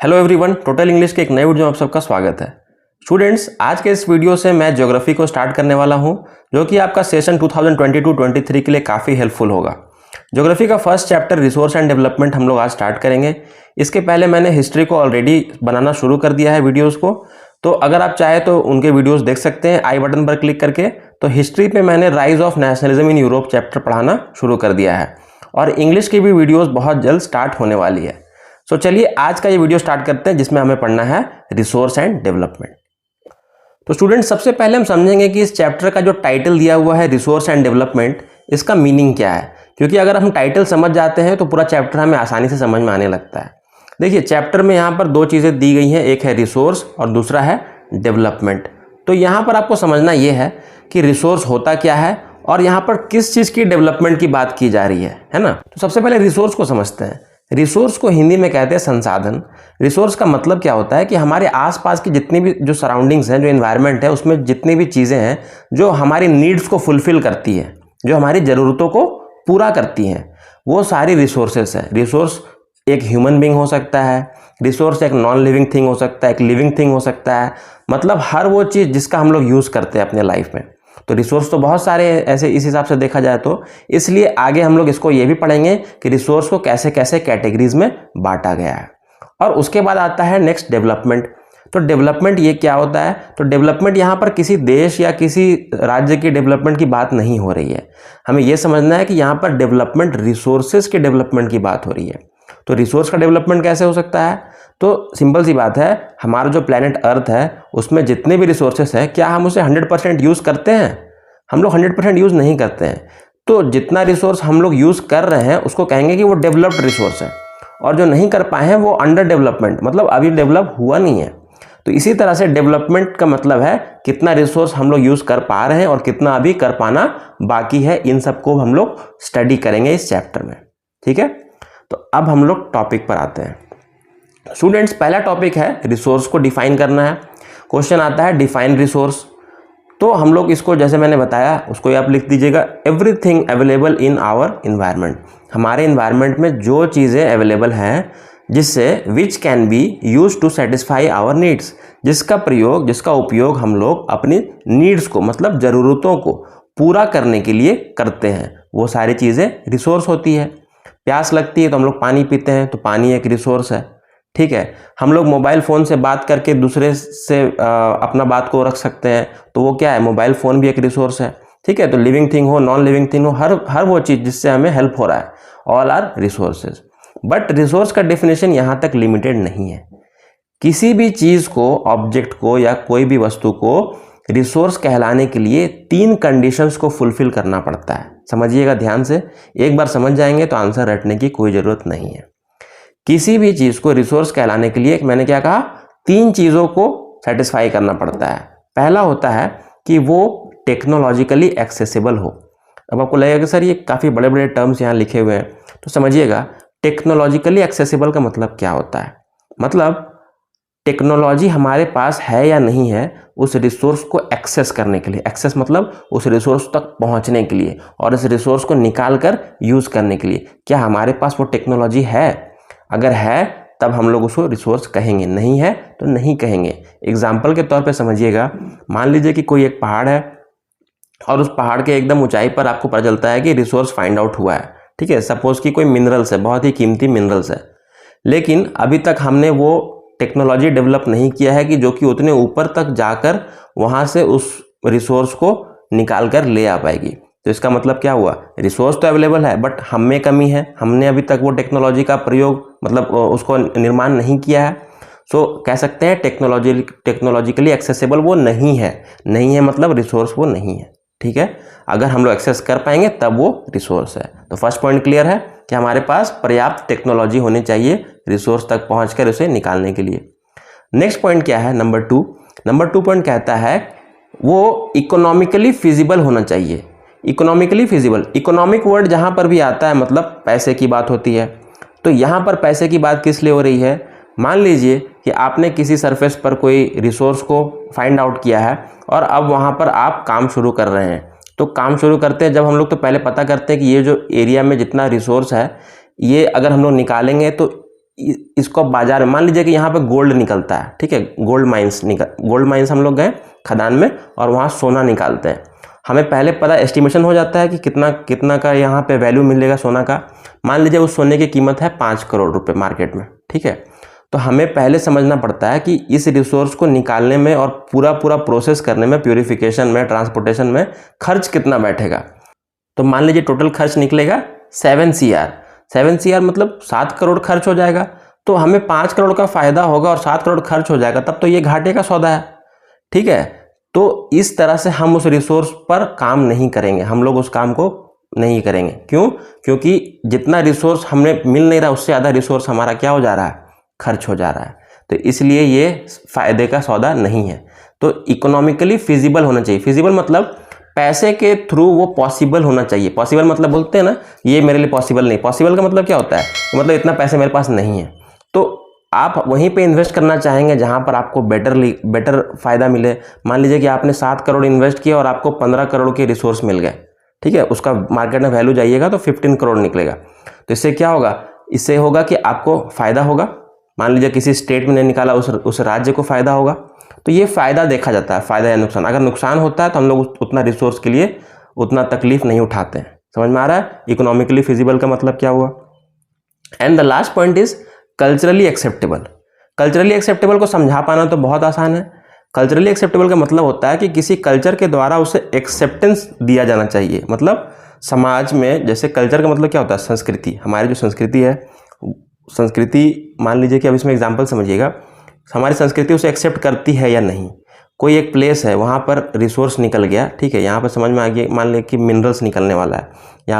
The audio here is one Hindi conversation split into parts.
हेलो एवरीवन, टोटल इंग्लिश के एक नए वीडियो में आप सबका स्वागत है। स्टूडेंट्स, आज के इस वीडियो से मैं ज्योग्राफी को स्टार्ट करने वाला हूं, जो कि आपका सेशन 2022-23 के लिए काफ़ी हेल्पफुल होगा। ज्योग्राफी का first chapter resource and development हम लोग आज स्टार्ट करेंगे। इसके पहले मैंने हिस्ट्री को ऑलरेडी बनाना शुरू कर दिया है वीडियोज़ को, तो अगर आप चाहें तो उनके वीडियोज़ देख सकते हैं आई बटन पर क्लिक करके। तो हिस्ट्री पे मैंने rise of nationalism in Europe chapter पढ़ाना शुरू कर दिया है और इंग्लिश की भी वीडियोज़ बहुत जल्द स्टार्ट होने वाली है। सो चलिए आज का ये वीडियो स्टार्ट करते हैं, जिसमें हमें पढ़ना है रिसोर्स एंड डेवलपमेंट। तो स्टूडेंट, सबसे पहले हम समझेंगे कि इस चैप्टर का जो टाइटल दिया हुआ है रिसोर्स एंड डेवलपमेंट, इसका मीनिंग क्या है। क्योंकि अगर हम टाइटल समझ जाते हैं तो पूरा चैप्टर हमें आसानी से समझ में आने लगता है। देखिए, चैप्टर में यहाँ पर दो चीज़ें दी गई हैं, एक है रिसोर्स और दूसरा है डेवलपमेंट। तो यहाँ पर आपको समझना ये है कि रिसोर्स होता क्या है और यहाँ पर किस चीज़ की डेवलपमेंट की बात की जा रही है ना। तो सबसे पहले रिसोर्स को समझते हैं। रिसोर्स को हिंदी में कहते हैं संसाधन। रिसोर्स का मतलब क्या होता है कि हमारे आसपास की जितनी भी जो सराउंडिंग्स हैं, जो एनवायरनमेंट है, उसमें जितनी भी चीज़ें हैं जो हमारी नीड्स को फुलफिल करती है, जो हमारी ज़रूरतों को पूरा करती हैं, वो सारी रिसोर्सेस हैं। रिसोर्स एक ह्यूमन बीइंग हो सकता है, रिसोर्स एक नॉन लिविंग थिंग हो सकता है, एक लिविंग थिंग हो सकता है, मतलब हर वो चीज़ जिसका हम लोग यूज़ करते हैं अपने लाइफ में। तो रिसोर्स तो बहुत सारे ऐसे इस हिसाब से देखा जाए तो, इसलिए आगे हम लोग इसको ये भी पढ़ेंगे कि रिसोर्स को कैसे कैसे कैटेगरीज में बांटा गया है। और उसके बाद आता है नेक्स्ट डेवलपमेंट। तो डेवलपमेंट ये क्या होता है? तो डेवलपमेंट यहाँ पर किसी देश या किसी राज्य की डेवलपमेंट की बात नहीं हो रही है। हमें यह समझना है कि यहाँ पर डेवलपमेंट रिसोर्सेज के डेवलपमेंट की बात हो रही है। तो रिसोर्स का डेवलपमेंट कैसे हो सकता है? तो सिंपल सी बात है, हमारा जो प्लैनेट अर्थ है उसमें जितने भी रिसोर्सेस हैं, क्या हम उसे 100% यूज़ करते हैं? हम लोग 100% यूज़ नहीं करते हैं। तो जितना रिसोर्स हम लोग यूज़ कर रहे हैं उसको कहेंगे कि वो डेवलप्ड रिसोर्स है, और जो नहीं कर पाए हैं वो अंडर डेवलपमेंट, मतलब अभी डेवलप हुआ नहीं है। तो इसी तरह से डेवलपमेंट का मतलब है कितना रिसोर्स हम लोग यूज़ कर पा रहे हैं और कितना अभी कर पाना बाकी है। इन सबको हम लोग स्टडी करेंगे इस चैप्टर में, ठीक है। तो अब हम लोग टॉपिक पर आते हैं। स्टूडेंट्स, पहला टॉपिक है रिसोर्स को डिफाइन करना है। क्वेश्चन आता है डिफाइन रिसोर्स। तो हम लोग इसको जैसे मैंने बताया उसको आप लिख दीजिएगा, everything available in our environment. हमारे इन्वायरमेंट में जो चीज़ें अवेलेबल हैं जिससे which can be use to satisfy our needs, जिसका उपयोग हम लोग अपनी नीड्स को, मतलब ज़रूरतों को पूरा करने के लिए करते हैं, वो सारी चीज़ें रिसोर्स होती है। प्यास लगती है तो हम लोग पानी पीते हैं, तो पानी एक रिसोर्स है, ठीक है। हम लोग मोबाइल फ़ोन से बात करके दूसरे से अपना बात को रख सकते हैं, तो वो क्या है? मोबाइल फ़ोन भी एक रिसोर्स है, ठीक है। तो लिविंग थिंग हो, नॉन लिविंग थिंग हो, हर वो चीज़ जिससे हमें हेल्प हो रहा है, all are resources. But resource का डेफिनेशन यहाँ तक लिमिटेड नहीं है। किसी भी चीज़ को, ऑब्जेक्ट को या कोई भी वस्तु को रिसोर्स कहलाने के लिए 3 कंडीशंस को फुलफिल करना पड़ता है। समझिएगा ध्यान से, एक बार समझ जाएंगे तो आंसर रटने की कोई ज़रूरत नहीं है। किसी भी चीज़ को रिसोर्स कहलाने के लिए मैंने क्या कहा? 3 चीज़ों को सेटिस्फाई करना पड़ता है। पहला होता है कि वो टेक्नोलॉजिकली एक्सेसिबल हो। अब आपको लगेगा कि सर ये काफ़ी बड़े बड़े टर्म्स यहाँ लिखे हुए हैं, तो समझिएगा टेक्नोलॉजिकली एक्सेसिबल का मतलब क्या होता है। मतलब टेक्नोलॉजी हमारे पास है या नहीं है उस रिसोर्स को एक्सेस करने के लिए। एक्सेस मतलब उस रिसोर्स तक पहुँचने के लिए और इस रिसोर्स को निकाल कर यूज़ करने के लिए। क्या हमारे पास वो टेक्नोलॉजी है? अगर है तब हम लोग उसको रिसोर्स कहेंगे, नहीं है तो नहीं कहेंगे। एग्जाम्पल के तौर पे समझिएगा, मान लीजिए कि कोई एक पहाड़ है और उस पहाड़ के एकदम ऊंचाई पर आपको पता चलता है कि रिसोर्स फाइंड आउट हुआ है, ठीक है। सपोज कि कोई मिनरल्स है, बहुत ही कीमती मिनरल्स है, लेकिन अभी तक हमने वो टेक्नोलॉजी डेवलप नहीं किया है कि जो कि उतने ऊपर तक जाकर वहाँ से उस रिसोर्स को निकाल कर ले आ पाएगी। तो इसका मतलब क्या हुआ? रिसोर्स तो अवेलेबल है बट हम में कमी है, हमने अभी तक वो टेक्नोलॉजी का प्रयोग, मतलब उसको निर्माण नहीं किया है। सो कह सकते हैं टेक्नोलॉजिकली एक्सेसिबल वो नहीं है मतलब रिसोर्स वो नहीं है, ठीक है। अगर हम लोग एक्सेस कर पाएंगे तब वो रिसोर्स है। तो फर्स्ट पॉइंट क्लियर है कि हमारे पास पर्याप्त टेक्नोलॉजी होनी चाहिए रिसोर्स तक पहुँच उसे निकालने के लिए। नेक्स्ट पॉइंट क्या है? नंबर 2 पॉइंट कहता है वो इकोनॉमिकली फिजिबल होना चाहिए। इकोनॉमिकली फिजिबल, इकोनॉमिक वर्ड जहाँ पर भी आता है मतलब पैसे की बात होती है। तो यहाँ पर पैसे की बात किस लिए हो रही है? मान लीजिए कि आपने किसी सरफेस पर कोई रिसोर्स को फाइंड आउट किया है और अब वहाँ पर आप काम शुरू कर रहे हैं। तो काम शुरू करते हैं जब हम लोग, तो पहले पता करते हैं कि ये जो एरिया में जितना रिसोर्स है ये अगर हम लोग निकालेंगे तो इसको बाजार में, मान लीजिए कि यहाँ पे गोल्ड निकलता है, ठीक है, गोल्ड माइंस हम लोग गए खदान में और वहाँ सोना निकालते हैं। हमें पहले पता एस्टिमेशन हो जाता है कि कितना कितना का यहाँ पे वैल्यू मिलेगा सोना का। मान लीजिए उस सोने की कीमत है 5 करोड़ रुपए मार्केट में, ठीक है। तो हमें पहले समझना पड़ता है कि इस रिसोर्स को निकालने में और पूरा प्रोसेस करने में, प्यूरिफिकेशन में, ट्रांसपोर्टेशन में खर्च कितना बैठेगा। तो मान लीजिए टोटल खर्च निकलेगा 7 CR मतलब 7 करोड़ खर्च हो जाएगा। तो हमें 5 करोड़ का फायदा होगा और 7 करोड़ खर्च हो जाएगा, तब तो ये घाटे का सौदा है, ठीक है। तो इस तरह से हम उस रिसोर्स पर काम नहीं करेंगे, हम लोग उस काम को नहीं करेंगे। क्यों? क्योंकि जितना रिसोर्स हमें मिल नहीं रहा उससे ज़्यादा रिसोर्स हमारा क्या हो जा रहा है, खर्च हो जा रहा है। तो इसलिए ये फायदे का सौदा नहीं है। तो इकोनॉमिकली फिजिबल होना चाहिए। फिजिबल मतलब पैसे के थ्रू वो पॉसिबल होना चाहिए। पॉसिबल मतलब बोलते हैं ना, ये मेरे लिए पॉसिबल नहीं। पॉसिबल का मतलब क्या होता है, मतलब इतना पैसे मेरे पास नहीं है। तो आप वहीं पे इन्वेस्ट करना चाहेंगे जहां पर आपको बेटर फायदा मिले। मान लीजिए कि आपने 7 करोड़ इन्वेस्ट किया और आपको 15 करोड़ के रिसोर्स मिल गए, ठीक है। उसका मार्केट में वैल्यू जाइएगा तो 15 करोड़ निकलेगा। तो इससे क्या होगा, इससे होगा कि आपको फायदा होगा। मान लीजिए किसी स्टेट में नहीं निकाला, उस राज्य को फायदा होगा। तो ये फायदा देखा जाता है, फायदा या नुकसान। अगर नुकसान होता है तो हम लोग उतना रिसोर्स के लिए उतना तकलीफ नहीं उठाते हैं। समझ में आ रहा है इकोनॉमिकली फिजिबल का मतलब क्या हुआ। And the last point is culturally acceptable. Culturally acceptable को समझा पाना तो बहुत आसान है। कल्चरली एक्सेप्टेबल का मतलब होता है कि किसी कल्चर के द्वारा उसे एक्सेप्टेंस दिया जाना चाहिए। मतलब समाज में, जैसे कल्चर का मतलब क्या होता है, संस्कृति। हमारी जो संस्कृति है, संस्कृति मान लीजिए कि अब इसमें एग्जाम्पल समझिएगा, हमारी संस्कृति उसे एक्सेप्ट करती है या नहीं। कोई एक प्लेस है, वहाँ पर रिसोर्स निकल गया, ठीक है, यहाँ पर समझ में आ गया, मान लीजिए कि मिनरल्स निकलने वाला है,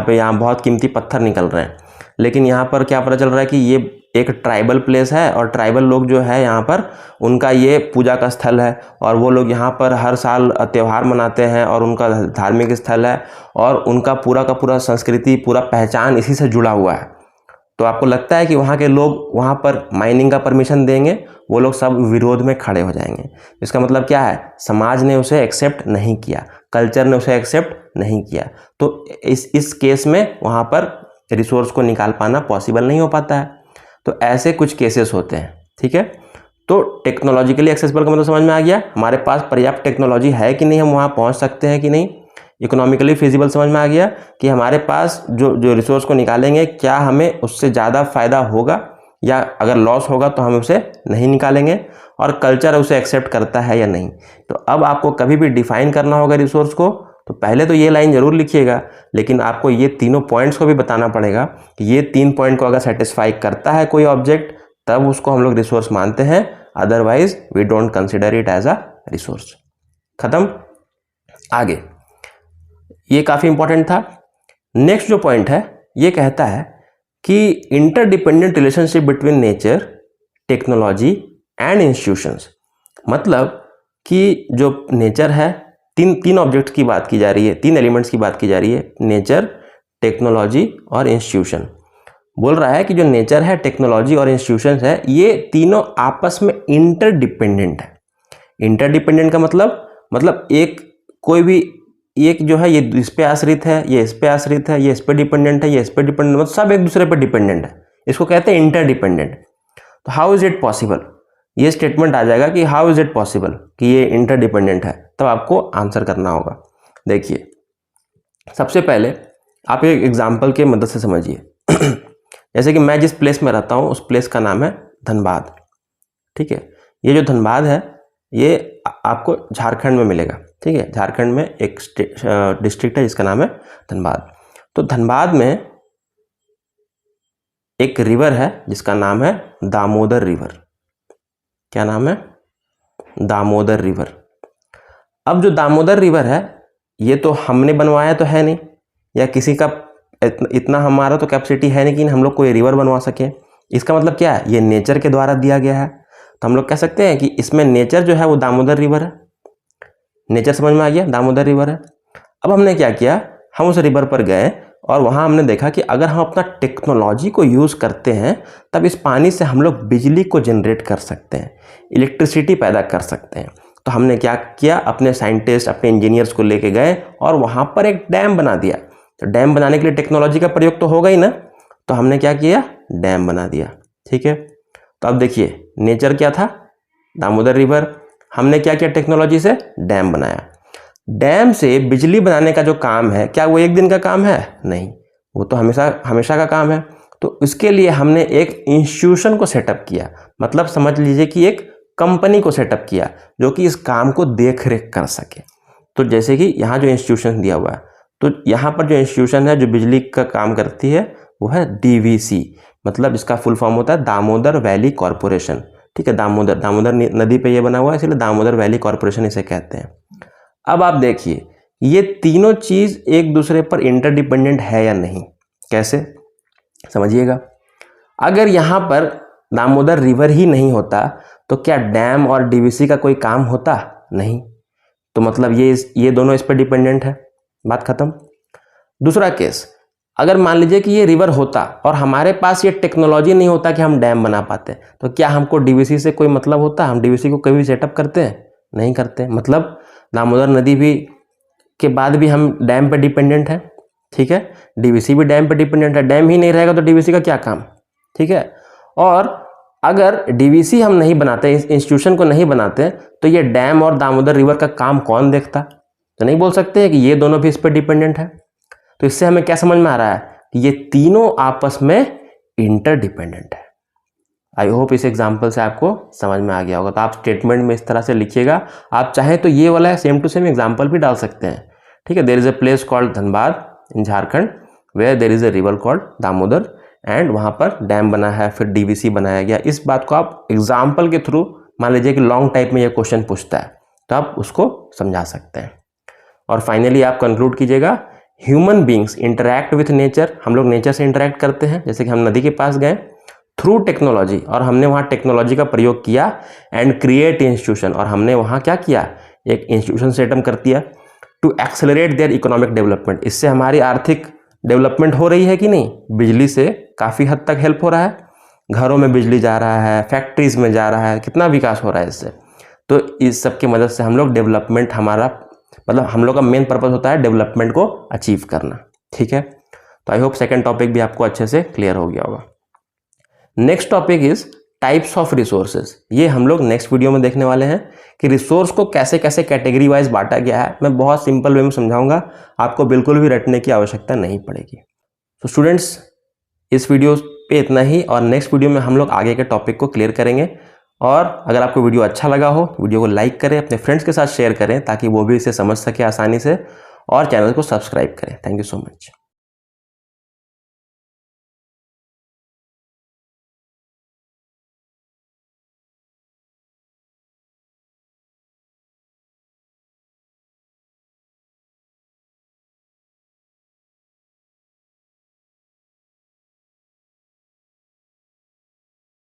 यहाँ बहुत कीमती पत्थर निकल रहे हैं। लेकिन यहाँ पर क्या पता चल रहा है कि ये एक ट्राइबल प्लेस है और ट्राइबल लोग जो है यहाँ पर, उनका ये पूजा का स्थल है और वो लोग यहाँ पर हर साल त्यौहार मनाते हैं और उनका धार्मिक स्थल है और उनका पूरा का पूरा संस्कृति, पूरा पहचान इसी से जुड़ा हुआ है। तो आपको लगता है कि वहाँ के लोग वहाँ पर माइनिंग का परमिशन देंगे? वो लोग सब विरोध में खड़े हो जाएंगे। इसका मतलब क्या है, समाज ने उसे एक्सेप्ट नहीं किया, कल्चर ने उसे एक्सेप्ट नहीं किया। तो इस केस में वहाँ पर रिसोर्स को निकाल पाना पॉसिबल नहीं हो पाता है। तो ऐसे कुछ केसेस होते हैं, ठीक है। तो टेक्नोलॉजिकली एक्सेसिबल का मतलब समझ में आ गया, हमारे पास पर्याप्त टेक्नोलॉजी है कि नहीं, हम वहाँ पहुँच सकते हैं कि नहीं। इकोनॉमिकली फिजिबल समझ में आ गया कि हमारे पास जो रिसोर्स को निकालेंगे, क्या हमें उससे ज़्यादा फायदा होगा या अगर लॉस होगा तो हम उसे नहीं निकालेंगे। और कल्चर उसे एक्सेप्ट करता है या नहीं। तो अब आपको कभी भी डिफाइन करना होगा रिसोर्स को, तो पहले तो ये लाइन जरूर लिखिएगा, लेकिन आपको ये तीनों पॉइंट्स को भी बताना पड़ेगा कि ये 3 पॉइंट को अगर सेटिस्फाई करता है कोई ऑब्जेक्ट, तब उसको हम लोग रिसोर्स मानते हैं, otherwise we don't consider it as a resource. खत्म। आगे, ये काफ़ी इंपॉर्टेंट था। नेक्स्ट जो पॉइंट है, ये कहता है कि interdependent relationship between nature, technology and institutions. मतलब कि जो नेचर है, तीन ऑब्जेक्ट्स की बात की जा रही है, 3 एलिमेंट्स की बात की जा रही है, नेचर, टेक्नोलॉजी और इंस्टीट्यूशन। बोल रहा है कि जो नेचर है, टेक्नोलॉजी और इंस्टीट्यूशंस है, ये तीनों आपस में इंटरडिपेंडेंट है। इंटरडिपेंडेंट का मतलब कोई भी एक जो है ये इस पे आश्रित है, ये इस पे आश्रित है, ये इस पे डिपेंडेंट है, ये इस पे डिपेंडेंट, मतलब सब एक दूसरे पे डिपेंडेंट है। इसको कहते हैं इंटरडिपेंडेंट। तो हाउ इज इट पॉसिबल, ये स्टेटमेंट आ जाएगा कि हाउ इज इट पॉसिबल कि ये इंटरडिपेंडेंट है, तब आपको आंसर करना होगा। देखिए, सबसे पहले आप एक एग्जाम्पल के मदद से समझिए। जैसे कि मैं जिस प्लेस में रहता हूँ, उस प्लेस का नाम है धनबाद, ठीक है। ये जो धनबाद है, ये आपको झारखंड में मिलेगा, ठीक है। झारखंड में एक डिस्ट्रिक्ट है जिसका नाम है धनबाद। तो धनबाद में एक रिवर है जिसका नाम है दामोदर रिवर। क्या नाम है? दामोदर रिवर। अब जो दामोदर रिवर है, ये तो हमने बनवाया तो है नहीं, या किसी का इतना हमारा तो कैपेसिटी है नहीं कि हम लोग कोई रिवर बनवा सकें। इसका मतलब क्या है, ये नेचर के द्वारा दिया गया है। तो हम लोग कह सकते हैं कि इसमें नेचर जो है वो दामोदर रिवर है। नेचर समझ में आ गया, दामोदर रिवर है। अब हमने क्या किया, हम उस रिवर पर गए और वहाँ हमने देखा कि अगर हम अपना टेक्नोलॉजी को यूज़ करते हैं, तब इस पानी से हम लोग बिजली को जनरेट कर सकते हैं, इलेक्ट्रिसिटी पैदा कर सकते हैं। तो हमने क्या किया, अपने साइंटिस्ट, अपने इंजीनियर्स को लेके गए और वहाँ पर एक डैम बना दिया। तो डैम बनाने के लिए टेक्नोलॉजी का प्रयोग तो होगा ही ना, तो हमने क्या किया, डैम बना दिया। ठीक है। तो अब देखिए नेचर क्या था, दामोदर रिवर, हमने क्या किया टेक्नोलॉजी से, डैम बनाया। डैम से बिजली बनाने का जो काम है, क्या वो एक दिन का काम है? नहीं, वो तो हमेशा हमेशा का काम है। तो इसके लिए हमने एक इंस्टीट्यूशन को सेटअप किया, मतलब समझ लीजिए कि एक कंपनी को सेटअप किया जो कि इस काम को देख रेख कर सके। तो जैसे कि यहाँ जो इंस्टीट्यूशन दिया हुआ है, तो यहाँ पर जो इंस्टीट्यूशन है जो बिजली का काम करती है वो है डीवीसी, मतलब इसका फुल फॉर्म होता है दामोदर वैली कॉरपोरेशन। ठीक है, दामोदर नदी पे ये बना हुआ है, इसलिए दामोदर वैली कॉरपोरेशन इसे कहते हैं। अब आप देखिए ये तीनों चीज एक दूसरे पर इंटरडिपेंडेंट है या नहीं, कैसे समझिएगा। अगर यहाँ पर दामोदर रिवर ही नहीं होता तो क्या डैम और डीवीसी का कोई काम होता? नहीं। तो मतलब ये दोनों इस पर डिपेंडेंट है, बात खत्म। दूसरा केस, अगर मान लीजिए कि ये रिवर होता और हमारे पास ये टेक्नोलॉजी नहीं होता कि हम डैम बना पाते, तो क्या हमको डीवीसी से कोई मतलब होता? हम डीवीसी को कभी सेटअप करते हैं? नहीं करते। मतलब दामोदर नदी भी के बाद भी हम डैम पे डिपेंडेंट है। ठीक है, डीवीसी भी डैम पे डिपेंडेंट है। डैम ही नहीं रहेगा तो डीवीसी का क्या काम? ठीक है। और अगर डीवीसी हम नहीं बनाते, इस इंस्टीट्यूशन को नहीं बनाते, तो ये डैम और दामोदर रिवर का काम कौन देखता? तो नहीं बोल सकते हैं कि ये दोनों भी इस पर डिपेंडेंट है। तो इससे हमें क्या समझ में आ रहा है कि ये तीनों आपस में इंटरडिपेंडेंट है। आई होप इस एग्जाम्पल से आपको समझ में आ गया होगा। तो आप स्टेटमेंट में इस तरह से लिखिएगा। आप चाहें तो ये वाला सेम टू सेम एग्जाम्पल भी डाल सकते हैं। ठीक है, there is a place called Dhanbad in Jharkhand where there is a river called Damodar and वहाँ पर डैम बना है, फिर डीवीसी बनाया गया। इस बात को आप एग्जाम्पल के थ्रू, मान लीजिए कि लॉन्ग टाइप में ये क्वेश्चन पूछता है तो आप उसको समझा सकते हैं। और फाइनली आप कंक्लूड कीजिएगा, human beings interact with nature, हम लोग नेचर से इंटरैक्ट करते हैं। जैसे कि हम नदी के पास गए थ्रू टेक्नोलॉजी, और हमने वहाँ टेक्नोलॉजी का प्रयोग किया एंड क्रिएट इंस्टीट्यूशन, और हमने वहाँ क्या किया, एक इंस्टीट्यूशन सेटअप कर दिया to accelerate their economic development. इससे हमारी आर्थिक डेवलपमेंट हो रही है कि नहीं? बिजली से काफ़ी हद तक हेल्प हो रहा है, घरों में बिजली जा रहा है, फैक्ट्रीज में जा रहा है, कितना विकास हो रहा है इससे। तो इस सब की मदद से हम लोग डेवलपमेंट, हमारा मतलब हम लोग का मेन पर्पस होता है डेवलपमेंट को अचीव करना। ठीक है, तो आई होप सेकेंड टॉपिक भी आपको अच्छे से क्लियर हो गया होगा। Next topic is types of resources. ये हम लोग नेक्स्ट वीडियो में देखने वाले हैं कि रिसोर्स को कैसे कैसे कैटेगरी वाइज बांटा गया है। मैं बहुत सिंपल वे में समझाऊंगा, आपको बिल्कुल भी रटने की आवश्यकता नहीं पड़ेगी। तो स्टूडेंट्स, इस वीडियो पे इतना ही, और नेक्स्ट वीडियो में हम लोग आगे के टॉपिक को क्लियर करेंगे। और अगर आपको वीडियो अच्छा लगा हो, वीडियो को लाइक करें, अपने फ्रेंड्स के साथ शेयर करें ताकि वो भी इसे समझ सके आसानी से, और चैनल को सब्सक्राइब करें। Thank you so much.